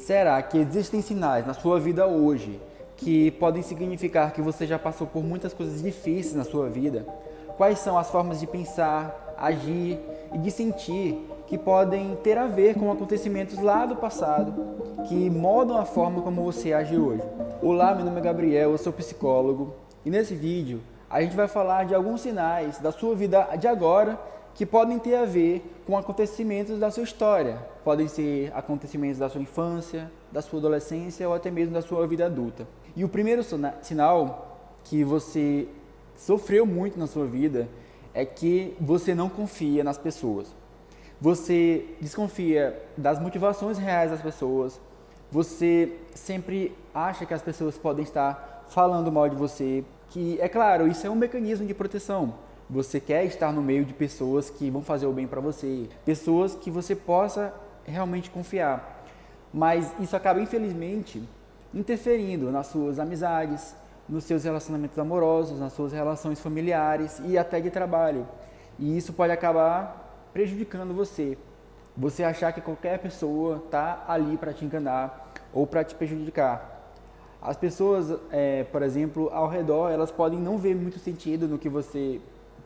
Será que existem sinais na sua vida hoje que podem significar que você já passou por muitas coisas difíceis na sua vida? Quais são as formas de pensar, agir e de sentir que podem ter a ver com acontecimentos lá do passado, que moldam a forma como você age hoje? Olá, meu nome é Gabriel, eu sou psicólogo e nesse vídeo a gente vai falar de alguns sinais da sua vida de agora que podem ter a ver com acontecimentos da sua história. Podem ser acontecimentos da sua infância, da sua adolescência ou até mesmo da sua vida adulta. E o primeiro sinal que você sofreu muito na sua vida é que você não confia nas pessoas. Você desconfia das motivações reais das pessoas. Você sempre acha que as pessoas podem estar falando mal de você. Que, é claro, isso é um mecanismo de proteção. Você quer estar no meio de pessoas que vão fazer o bem para você, pessoas que você possa realmente confiar. Mas isso acaba, infelizmente, interferindo nas suas amizades, nos seus relacionamentos amorosos, nas suas relações familiares e até de trabalho. E isso pode acabar prejudicando você. Você achar que qualquer pessoa está ali para te enganar ou para te prejudicar. As pessoas, por exemplo, ao redor, elas podem não ver muito sentido no que você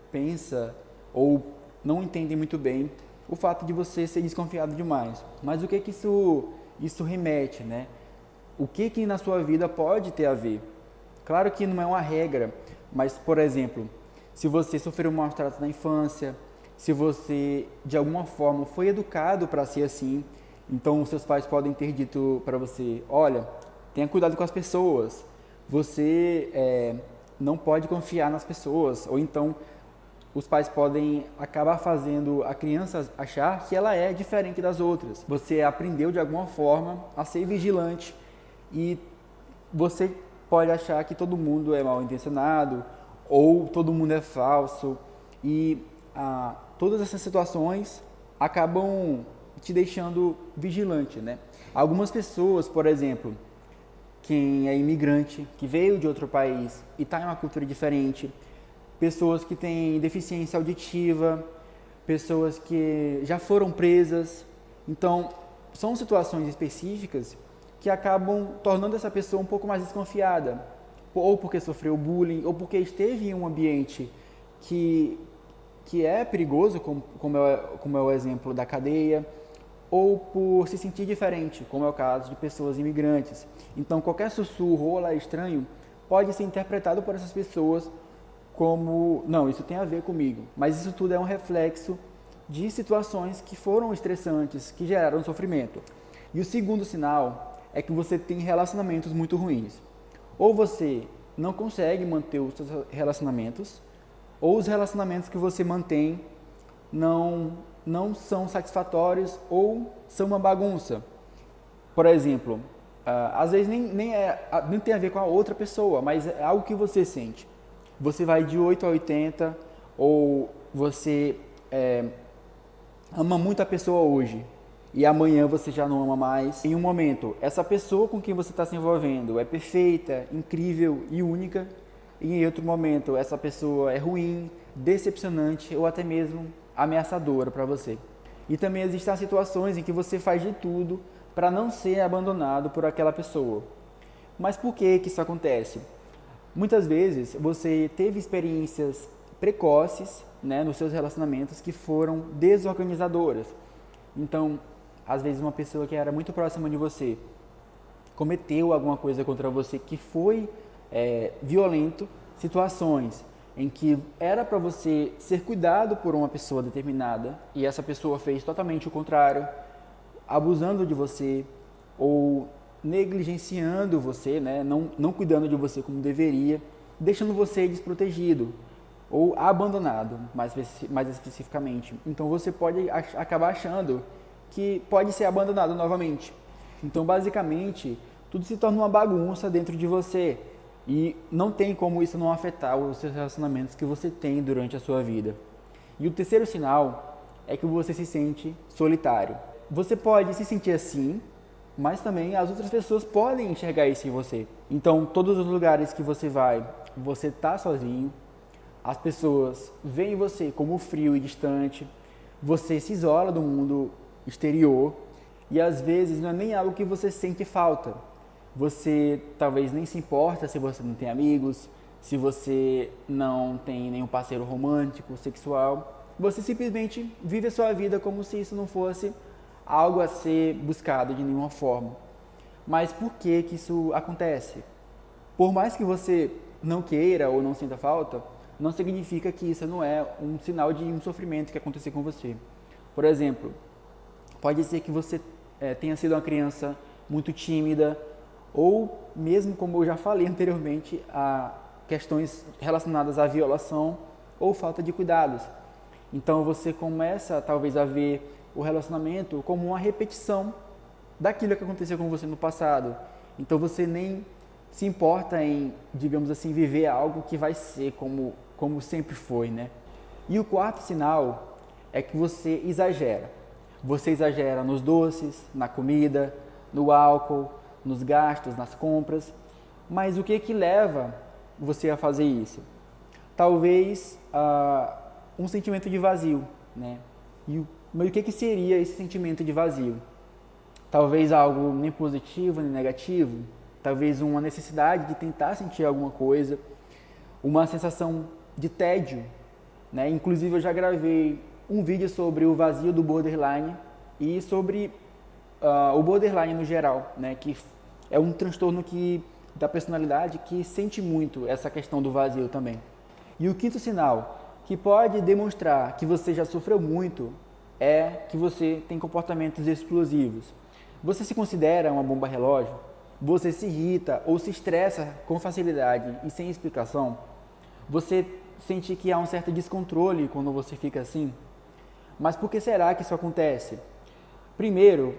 pensa ou não entendem muito bem o fato de você ser desconfiado demais. Mas o que que isso remete, né? O que que na sua vida pode ter a ver? Claro que não é uma regra, mas, por exemplo, se você sofreu um maus tratos na infância, se você de alguma forma foi educado para ser assim, então seus pais podem ter dito para você: olha, tenha cuidado com as pessoas, você não pode confiar nas pessoas, ou então os pais podem acabar fazendo a criança achar que ela é diferente das outras. Você aprendeu de alguma forma a ser vigilante e você pode achar que todo mundo é mal intencionado ou todo mundo é falso e todas essas situações acabam te deixando vigilante, né? Algumas pessoas, por exemplo, quem é imigrante, que veio de outro país e está em uma cultura diferente, pessoas que têm deficiência auditiva, pessoas que já foram presas. Então, são situações específicas que acabam tornando essa pessoa um pouco mais desconfiada, ou porque sofreu bullying, ou porque esteve em um ambiente que é perigoso, como é o exemplo da cadeia, ou por se sentir diferente, como é o caso de pessoas imigrantes. Então, qualquer sussurro ou olhar estranho pode ser interpretado por essas pessoas como, não, isso tem a ver comigo. Mas isso tudo é um reflexo de situações que foram estressantes, que geraram sofrimento. E o segundo sinal é que você tem relacionamentos muito ruins. Ou você não consegue manter os seus relacionamentos, ou os relacionamentos que você mantém não são satisfatórios ou são uma bagunça. Por exemplo, às vezes nem tem a ver com a outra pessoa, mas é algo que você sente. Você vai de 8 a 80, ou você ama muito a pessoa hoje e amanhã você já não ama mais. Em um momento, essa pessoa com quem você está se envolvendo é perfeita, incrível e única, e em outro momento, essa pessoa é ruim, decepcionante ou até mesmo ameaçadora para você. E também existem as situações em que você faz de tudo para não ser abandonado por aquela pessoa. Mas por que isso acontece? Muitas vezes você teve experiências precoces, né, nos seus relacionamentos que foram desorganizadoras. Então, às vezes uma pessoa que era muito próxima de você cometeu alguma coisa contra você que foi violento, situações em que era para você ser cuidado por uma pessoa determinada e essa pessoa fez totalmente o contrário, abusando de você ou negligenciando você, né? não cuidando de você como deveria, deixando você desprotegido ou abandonado, mais especificamente. Então você pode acabar achando que pode ser abandonado novamente. Então, basicamente, tudo se torna uma bagunça dentro de você e não tem como isso não afetar os seus relacionamentos que você tem durante a sua vida. E o terceiro sinal é que você se sente solitário. Você pode se sentir assim, mas também as outras pessoas podem enxergar isso em você. Então, todos os lugares que você vai, você está sozinho, as pessoas veem você como frio e distante, você se isola do mundo exterior, E às vezes não é nem algo que você sente falta. Você talvez nem se importa se você não tem amigos, se você não tem nenhum parceiro romântico, sexual. Você simplesmente vive a sua vida como se isso não fosse algo a ser buscado de nenhuma forma. Mas por que que isso acontece? Por mais que você não queira ou não sinta falta, não significa que isso não é um sinal de um sofrimento que aconteceu com você. Por exemplo, pode ser que você tenha sido uma criança muito tímida, ou mesmo, como eu já falei anteriormente, a questões relacionadas à violação ou falta de cuidados. Então você começa talvez a ver o relacionamento como uma repetição daquilo que aconteceu com você no passado. Então você nem se importa em, digamos assim, viver algo que vai ser como sempre foi, né? E o quarto sinal é que você exagera. Você exagera nos doces, na comida, no álcool, nos gastos, nas compras. Mas o que que leva você a fazer isso? Talvez um sentimento de vazio, né? Mas o que que seria esse sentimento de vazio? Talvez algo nem positivo nem negativo, talvez uma necessidade de tentar sentir alguma coisa, uma sensação de tédio, né? Inclusive eu já gravei um vídeo sobre o vazio do borderline e sobre o borderline no geral, né? Que é um transtorno da personalidade que sente muito essa questão do vazio também. E o quinto sinal que pode demonstrar que você já sofreu muito é que você tem comportamentos explosivos. Você se considera uma bomba relógio? Você se irrita ou se estressa com facilidade e sem explicação? Você sente que há um certo descontrole quando você fica assim? Mas por que será que isso acontece? Primeiro,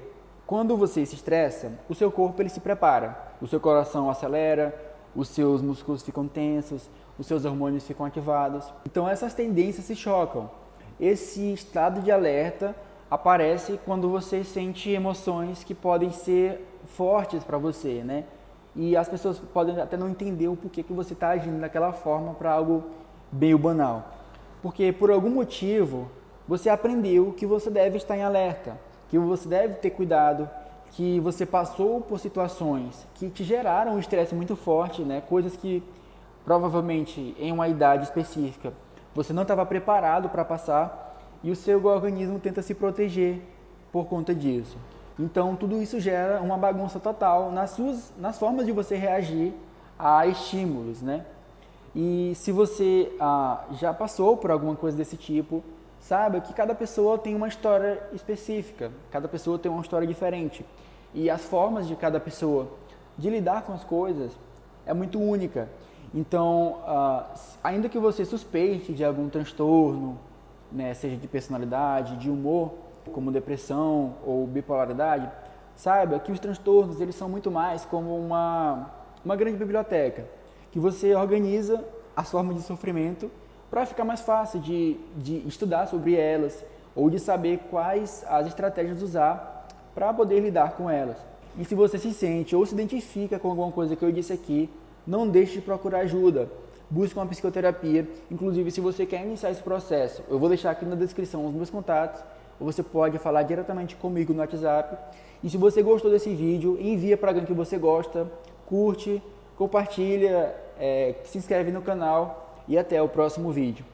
quando você se estressa, o seu corpo ele se prepara. O seu coração acelera, os seus músculos ficam tensos, os seus hormônios ficam ativados. Então essas tendências se chocam. Esse estado de alerta aparece quando você sente emoções que podem ser fortes para você, né? E as pessoas podem até não entender o porquê que você está agindo daquela forma para algo bem banal. Porque por algum motivo você aprendeu que você deve estar em alerta, que você deve ter cuidado, que você passou por situações que te geraram um estresse muito forte, né? Coisas que provavelmente em uma idade específica você não estava preparado para passar e o seu organismo tenta se proteger por conta disso. Então tudo isso gera uma bagunça total nas formas de você reagir a estímulos, né? E se você já passou por alguma coisa desse tipo, saiba que cada pessoa tem uma história específica, cada pessoa tem uma história diferente. E as formas de cada pessoa de lidar com as coisas é muito única. Então, ainda que você suspeite de algum transtorno, né, seja de personalidade, de humor, como depressão ou bipolaridade, saiba que os transtornos eles são muito mais como uma grande biblioteca, que você organiza as formas de sofrimento para ficar mais fácil de estudar sobre elas ou de saber quais as estratégias usar para poder lidar com elas. E se você se sente ou se identifica com alguma coisa que eu disse aqui, não deixe de procurar ajuda. Busque uma psicoterapia. Inclusive, se você quer iniciar esse processo, eu vou deixar aqui na descrição os meus contatos, ou você pode falar diretamente comigo no WhatsApp. E se você gostou desse vídeo, envia para alguém que você gosta, curte, compartilha, se inscreve no canal e até o próximo vídeo.